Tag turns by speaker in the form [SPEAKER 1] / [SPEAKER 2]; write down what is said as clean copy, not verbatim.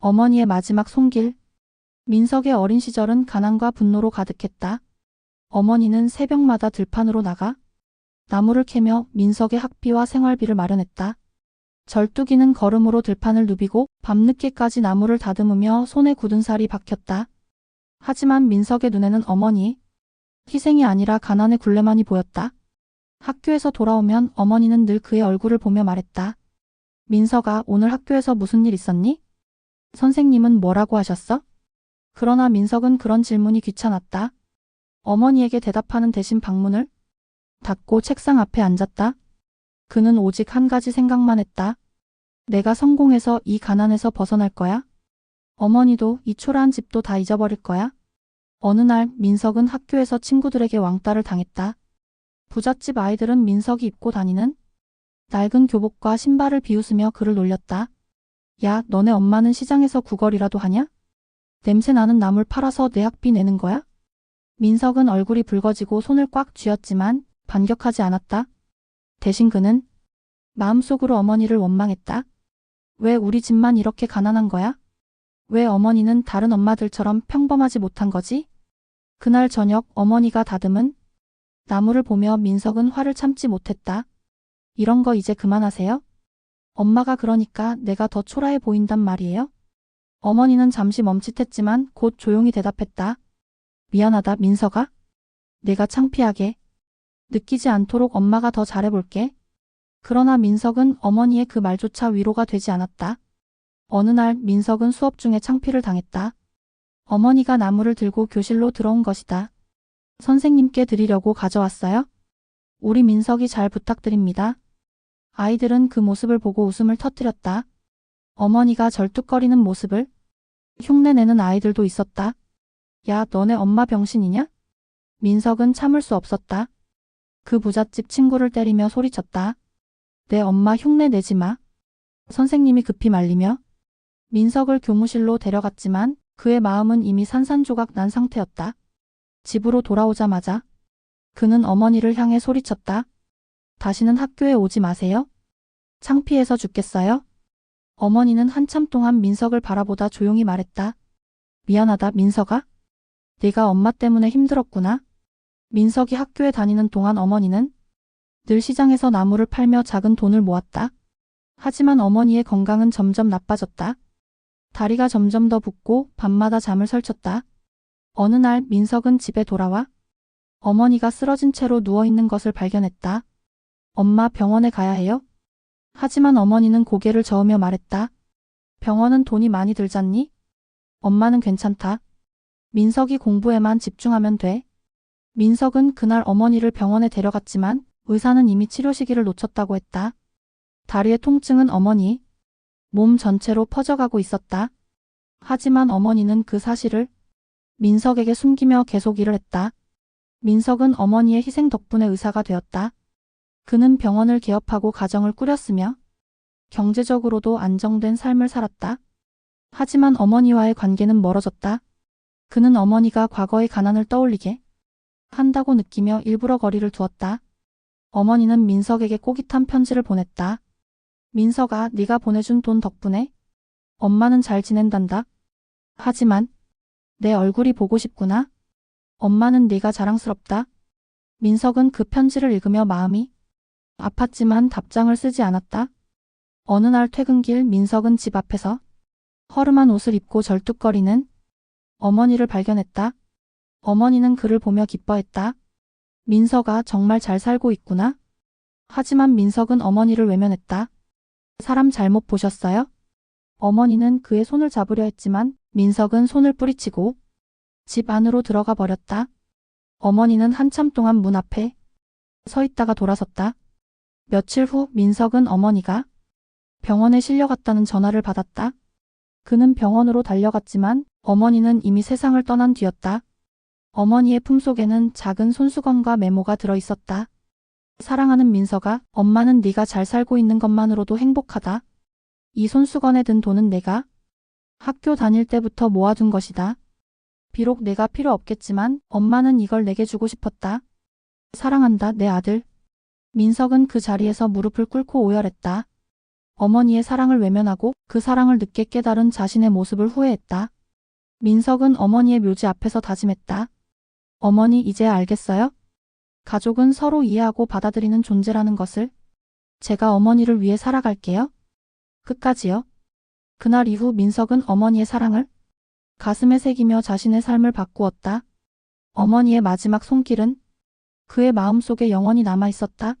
[SPEAKER 1] 어머니의 마지막 손길. 민석의 어린 시절은 가난과 분노로 가득했다. 어머니는 새벽마다 들판으로 나가 나무를 캐며 민석의 학비와 생활비를 마련했다. 절뚝이는 걸음으로 들판을 누비고 밤늦게까지 나무를 다듬으며 손에 굳은 살이 박혔다. 하지만 민석의 눈에는 어머니 희생이 아니라 가난의 굴레만이 보였다. 학교에서 돌아오면 어머니는 늘 그의 얼굴을 보며 말했다. 민석아, 오늘 학교에서 무슨 일 있었니? 선생님은 뭐라고 하셨어? 그러나 민석은 그런 질문이 귀찮았다. 어머니에게 대답하는 대신 방문을 닫고 책상 앞에 앉았다. 그는 오직 한 가지 생각만 했다. 내가 성공해서 이 가난에서 벗어날 거야. 어머니도 이 초라한 집도 다 잊어버릴 거야. 어느 날 민석은 학교에서 친구들에게 왕따를 당했다. 부잣집 아이들은 민석이 입고 다니는 낡은 교복과 신발을 비웃으며 그를 놀렸다. 야, 너네 엄마는 시장에서 구걸이라도 하냐? 냄새나는 나물 팔아서 내 학비 내는 거야? 민석은 얼굴이 붉어지고 손을 꽉 쥐었지만 반격하지 않았다. 대신 그는 마음속으로 어머니를 원망했다. 왜 우리 집만 이렇게 가난한 거야? 왜 어머니는 다른 엄마들처럼 평범하지 못한 거지? 그날 저녁 어머니가 다듬은 나무를 보며 민석은 화를 참지 못했다. 이런 거 이제 그만하세요? 엄마가 그러니까 내가 더 초라해 보인단 말이에요? 어머니는 잠시 멈칫했지만 곧 조용히 대답했다. 미안하다, 민석아. 내가 창피하게 느끼지 않도록 엄마가 더 잘해볼게. 그러나 민석은 어머니의 그 말조차 위로가 되지 않았다. 어느 날 민석은 수업 중에 창피를 당했다. 어머니가 나무를 들고 교실로 들어온 것이다. 선생님께 드리려고 가져왔어요? 우리 민석이 잘 부탁드립니다. 아이들은 그 모습을 보고 웃음을 터뜨렸다. 어머니가 절뚝거리는 모습을 흉내내는 아이들도 있었다. 야, 너네 엄마 병신이냐? 민석은 참을 수 없었다. 그 부잣집 친구를 때리며 소리쳤다. 내 엄마 흉내 내지 마. 선생님이 급히 말리며 민석을 교무실로 데려갔지만 그의 마음은 이미 산산조각 난 상태였다. 집으로 돌아오자마자 그는 어머니를 향해 소리쳤다. 다시는 학교에 오지 마세요. 창피해서 죽겠어요? 어머니는 한참 동안 민석을 바라보다 조용히 말했다. 미안하다, 민석아. 네가 엄마 때문에 힘들었구나. 민석이 학교에 다니는 동안 어머니는 늘 시장에서 나무를 팔며 작은 돈을 모았다. 하지만 어머니의 건강은 점점 나빠졌다. 다리가 점점 더 붓고 밤마다 잠을 설쳤다. 어느 날 민석은 집에 돌아와 어머니가 쓰러진 채로 누워있는 것을 발견했다. 엄마, 병원에 가야 해요? 하지만 어머니는 고개를 저으며 말했다. 병원은 돈이 많이 들잖니? 엄마는 괜찮다. 민석이 공부에만 집중하면 돼. 민석은 그날 어머니를 병원에 데려갔지만 의사는 이미 치료 시기를 놓쳤다고 했다. 다리의 통증은 어머니 몸 전체로 퍼져가고 있었다. 하지만 어머니는 그 사실을 민석에게 숨기며 계속 일을 했다. 민석은 어머니의 희생 덕분에 의사가 되었다. 그는 병원을 개업하고 가정을 꾸렸으며 경제적으로도 안정된 삶을 살았다. 하지만 어머니와의 관계는 멀어졌다. 그는 어머니가 과거의 가난을 떠올리게 한다고 느끼며 일부러 거리를 두었다. 어머니는 민석에게 꼬깃한 편지를 보냈다. 민석아, 네가 보내준 돈 덕분에 엄마는 잘 지낸단다. 하지만 내 얼굴이 보고 싶구나. 엄마는 네가 자랑스럽다. 민석은 그 편지를 읽으며 마음이 아팠지만 답장을 쓰지 않았다. 어느 날 퇴근길 민석은 집 앞에서 허름한 옷을 입고 절뚝거리는 어머니를 발견했다. 어머니는 그를 보며 기뻐했다. 민석아, 정말 잘 살고 있구나. 하지만 민석은 어머니를 외면했다. 사람 잘못 보셨어요? 어머니는 그의 손을 잡으려 했지만 민석은 손을 뿌리치고 집 안으로 들어가 버렸다. 어머니는 한참 동안 문 앞에 서 있다가 돌아섰다. 며칠 후 민석은 어머니가 병원에 실려갔다는 전화를 받았다. 그는 병원으로 달려갔지만 어머니는 이미 세상을 떠난 뒤였다. 어머니의 품속에는 작은 손수건과 메모가 들어있었다. 사랑하는 민석아, 엄마는 네가 잘 살고 있는 것만으로도 행복하다. 이 손수건에 든 돈은 내가 학교 다닐 때부터 모아둔 것이다. 비록 내가 필요 없겠지만 엄마는 이걸 내게 주고 싶었다. 사랑한다, 내 아들. 민석은 그 자리에서 무릎을 꿇고 오열했다. 어머니의 사랑을 외면하고 그 사랑을 늦게 깨달은 자신의 모습을 후회했다. 민석은 어머니의 묘지 앞에서 다짐했다. 어머니 이제 알겠어요? 가족은 서로 이해하고 받아들이는 존재라는 것을. 제가 어머니를 위해 살아갈게요. 끝까지요. 그날 이후 민석은 어머니의 사랑을 가슴에 새기며 자신의 삶을 바꾸었다. 어머니의 마지막 손길은 그의 마음속에 영원히 남아 있었다.